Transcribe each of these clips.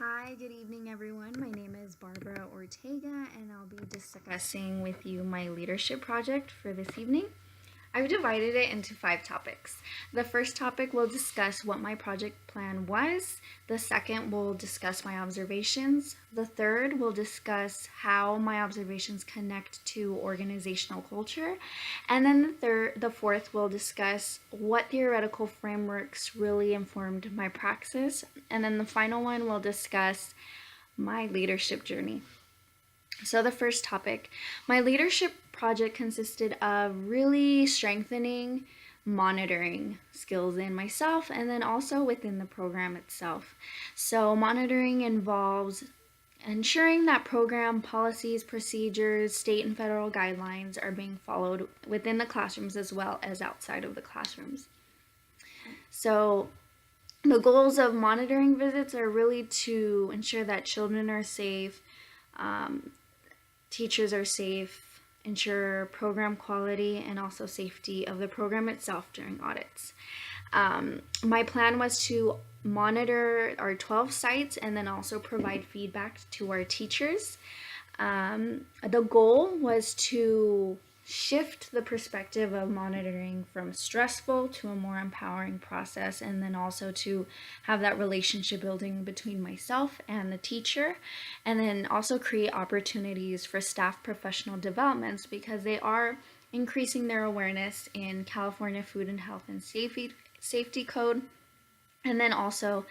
Hi, good evening, everyone. My name is Barbara Ortega, and I'll be discussing with you my leadership project for this evening. I've divided it into 5 topics. The first topic will discuss what my project plan was. The second will discuss my observations. The third will discuss how my observations connect to organizational culture. And then the fourth will discuss what theoretical frameworks really informed my praxis. And then the final one will discuss my leadership journey. So, the first topic, my leadership project consisted of really strengthening monitoring skills in myself and then also within the program itself. So, monitoring involves ensuring that program policies, procedures, state and federal guidelines are being followed within the classrooms as well as outside of the classrooms. So, the goals of monitoring visits are really to ensure that children are safe, teachers are safe, ensure program quality, and also safety of the program itself during audits. My plan was to monitor our 12 sites and then also provide feedback to our teachers. The goal was to shift the perspective of monitoring from stressful to a more empowering process, and then also to have that relationship building between myself and the teacher, and then also create opportunities for staff professional developments because they are increasing their awareness in California Food and Health and Safety Code, and then also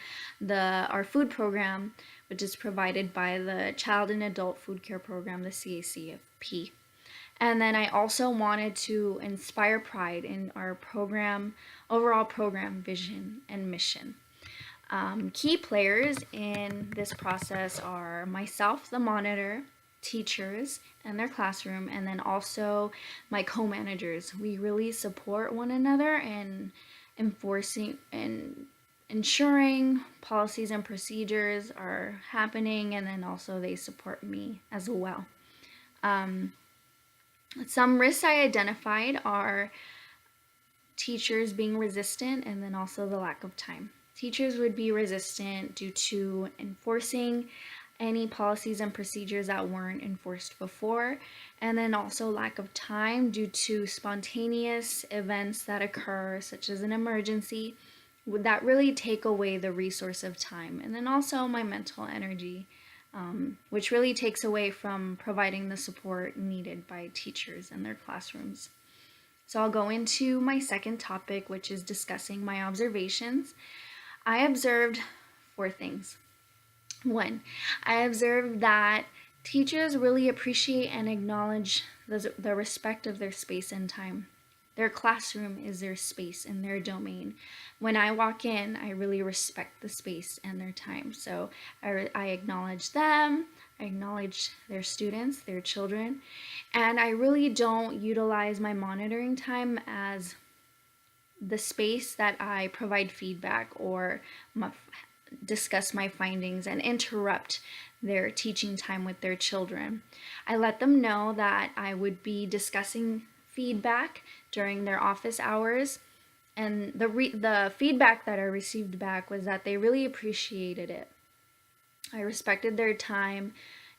our food program, which is provided by the Child and Adult Food Care Program, the CACFP. And then I also wanted to inspire pride in our overall program vision and mission. Key players in this process are myself, the monitor, teachers and their classroom, and then also my co-managers. We really support one another in enforcing and ensuring policies and procedures are happening, and then also they support me as well. Some risks I identified are teachers being resistant and then also the lack of time. Teachers would be resistant due to enforcing any policies and procedures that weren't enforced before, and then also lack of time due to spontaneous events that occur, such as an emergency, that really take away the resource of time, and then also my mental energy, which really takes away from providing the support needed by teachers in their classrooms. So I'll go into my second topic, which is discussing my observations. I observed 4 things. 1, I observed that teachers really appreciate and acknowledge the respect of their space and time. Their classroom is their space and their domain. When I walk in, I really respect the space and their time. So I acknowledge them, I acknowledge their students, their children, and I really don't utilize my monitoring time as the space that I provide feedback or discuss my findings and interrupt their teaching time with their children. I let them know that I would be discussing feedback during their office hours, and the feedback that I received back was that they really appreciated it. I respected their time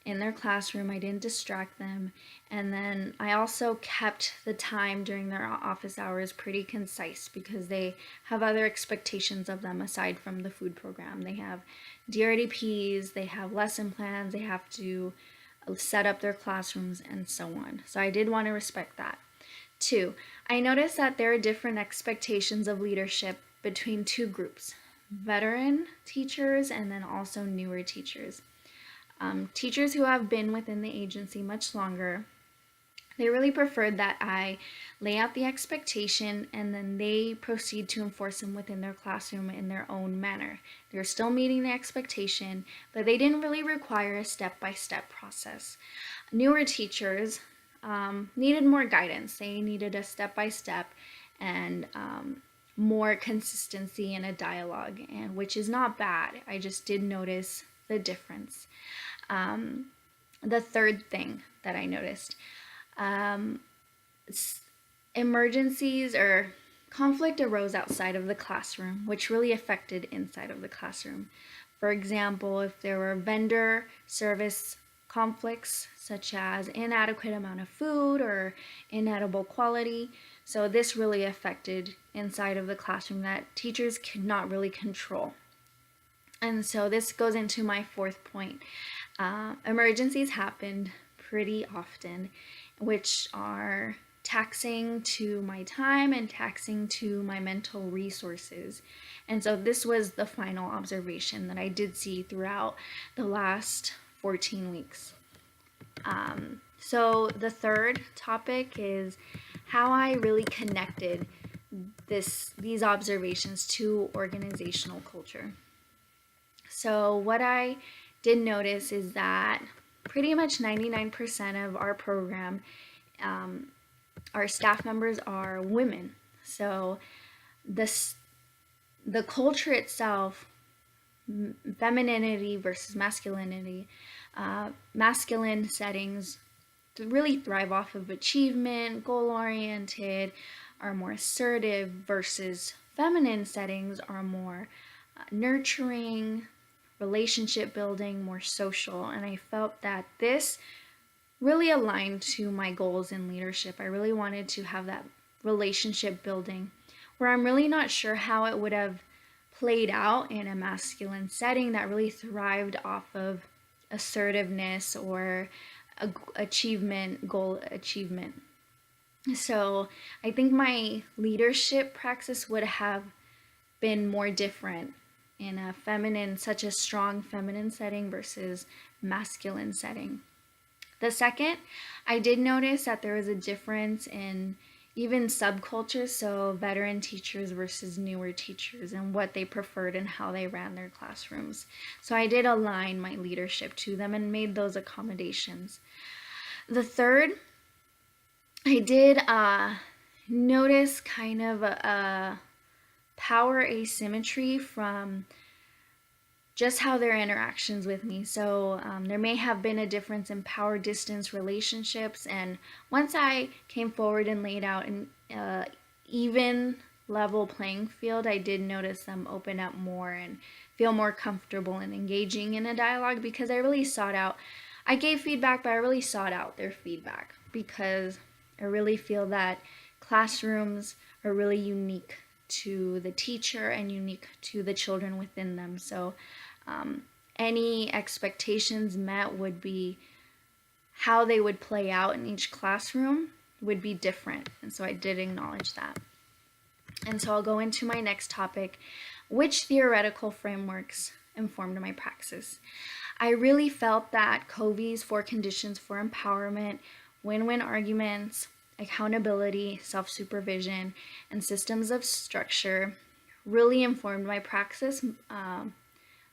in their classroom. I didn't distract them. And then I also kept the time during their office hours pretty concise because they have other expectations of them aside from the food program. They have DRDPs, they have lesson plans, they have to set up their classrooms and so on. So I did want to respect that. 2, I noticed that there are different expectations of leadership between 2 groups, veteran teachers and then also newer teachers. Teachers who have been within the agency much longer, they really preferred that I lay out the expectation and then they proceed to enforce them within their classroom in their own manner. They're still meeting the expectation, but they didn't really require a step-by-step process. Newer teachers needed more guidance. They needed a step-by-step and more consistency in a dialogue, and which is not bad. I just did notice the difference. The third thing that I noticed, emergencies or conflict arose outside of the classroom, which really affected inside of the classroom. For example, if there were vendor service conflicts, such as inadequate amount of food or inedible quality. So this really affected inside of the classroom that teachers could not really control. And so this goes into my fourth point. Emergencies happened pretty often, which are taxing to my time and taxing to my mental resources. And so this was the final observation that I did see throughout the last 14 weeks. So the third topic is how I really connected these observations to organizational culture. So what I did notice is that pretty much 99% of our program, our staff members are women. So the culture itself, femininity versus masculinity, masculine settings really thrive off of achievement, goal-oriented, are more assertive, versus feminine settings are more nurturing, relationship building, more social. And I felt that this really aligned to my goals in leadership. I really wanted to have that relationship building where I'm really not sure how it would have played out in a masculine setting that really thrived off of assertiveness or goal achievement. So I think my leadership praxis would have been more different in a feminine, such a strong feminine setting versus masculine setting. The second, I did notice that there was a difference in even subcultures, so veteran teachers versus newer teachers, and what they preferred and how they ran their classrooms. So I did align my leadership to them and made those accommodations. The third, I did notice kind of a power asymmetry from just how their interactions with me. So there may have been a difference in power distance relationships, and once I came forward and laid out an even level playing field, I did notice them open up more and feel more comfortable in engaging in a dialogue, because I really sought out, I gave feedback, but I really sought out their feedback, because I really feel that classrooms are really unique to the teacher and unique to the children within them. So any expectations met would be how they would play out in each classroom would be different. And so I did acknowledge that. And so I'll go into my next topic, which theoretical frameworks informed my praxis. I really felt that Covey's 4 conditions for empowerment, win-win arguments, accountability, self-supervision, and systems of structure really informed my praxis.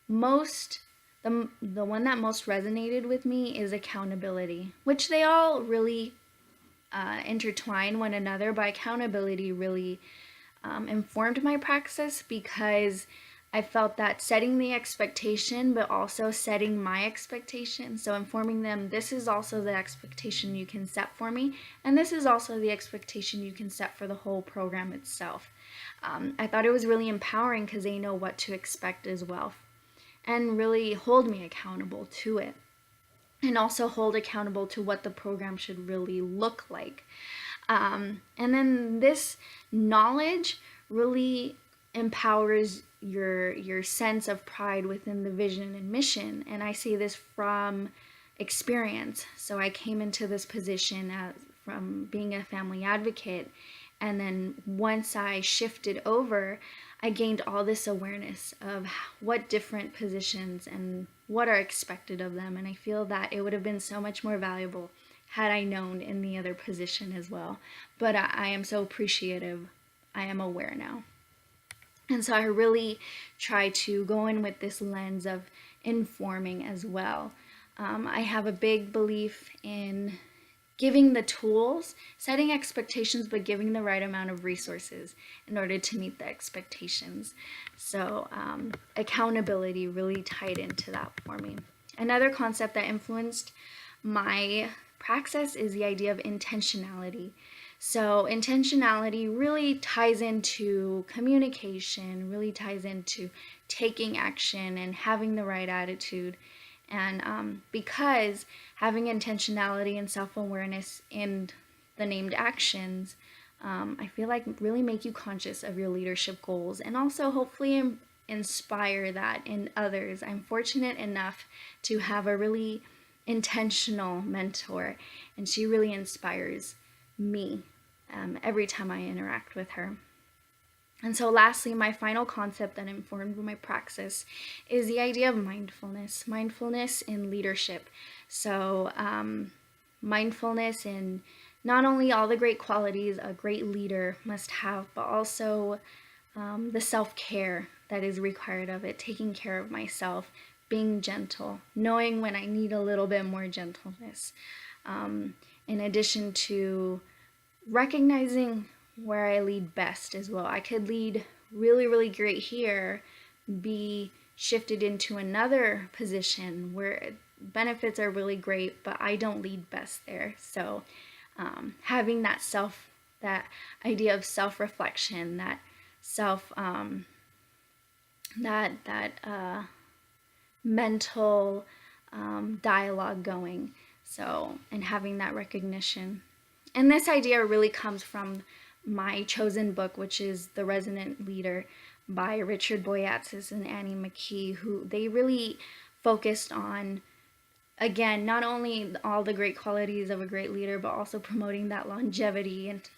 The one that most resonated with me is accountability, which they all really intertwine one another, but accountability really informed my praxis, because I felt that setting the expectation, but also setting my expectation. So informing them, this is also the expectation you can set for me, and this is also the expectation you can set for the whole program itself. I thought it was really empowering, because they know what to expect as well, and really hold me accountable to it, and also hold accountable to what the program should really look like. And then this knowledge really empowers your sense of pride within the vision and mission. And I say this from experience. So I came into this position from being a family advocate, and then once I shifted over, I gained all this awareness of what different positions and what are expected of them. And I feel that it would have been so much more valuable had I known in the other position as well. But I am so appreciative. I am aware now. And so I really try to go in with this lens of informing as well. I have a big belief in giving the tools, setting expectations, but giving the right amount of resources in order to meet the expectations. So accountability really tied into that for me. Another concept that influenced my praxis is the idea of intentionality. So intentionality really ties into communication, really ties into taking action and having the right attitude. And because having intentionality and self-awareness in the named actions, I feel like really make you conscious of your leadership goals and also hopefully inspire that in others. I'm fortunate enough to have a really intentional mentor, and she really inspires me every time I interact with her. And so, lastly, my final concept that informed my praxis is the idea of mindfulness in leadership. So, mindfulness in not only all the great qualities a great leader must have, but also the self-care that is required of it, taking care of myself, being gentle, knowing when I need a little bit more gentleness, in addition to recognizing where I lead best as well. I could lead really, really great here, be shifted into another position where benefits are really great, but I don't lead best there. So having that idea of self-reflection, that self, that mental dialogue going. So, and having that recognition. And this idea really comes from my chosen book, which is The Resonant Leader by Richard Boyatzis and Annie McKee, who they really focused on, again, not only all the great qualities of a great leader, but also promoting that longevity and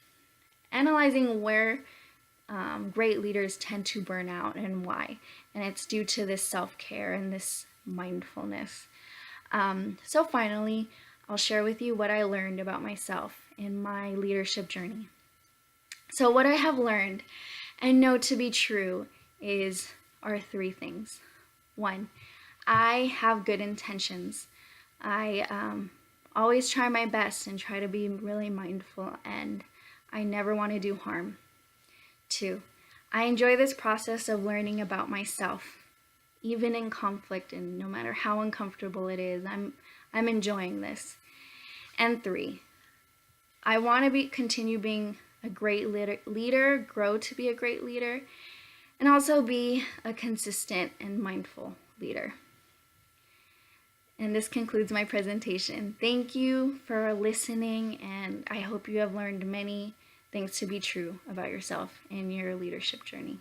analyzing where great leaders tend to burn out and why. And it's due to this self-care and this mindfulness. So finally, I'll share with you what I learned about myself in my leadership journey. So what I have learned and know to be true are three things. One, I have good intentions. I always try my best and try to be really mindful, and I never want to do harm. Two, I enjoy this process of learning about myself, even in conflict, and no matter how uncomfortable it is, I'm enjoying this. And three, I want to continue being a great leader, grow to be a great leader, and also be a consistent and mindful leader. And this concludes my presentation. Thank you for listening, and I hope you have learned many things to be true about yourself in your leadership journey.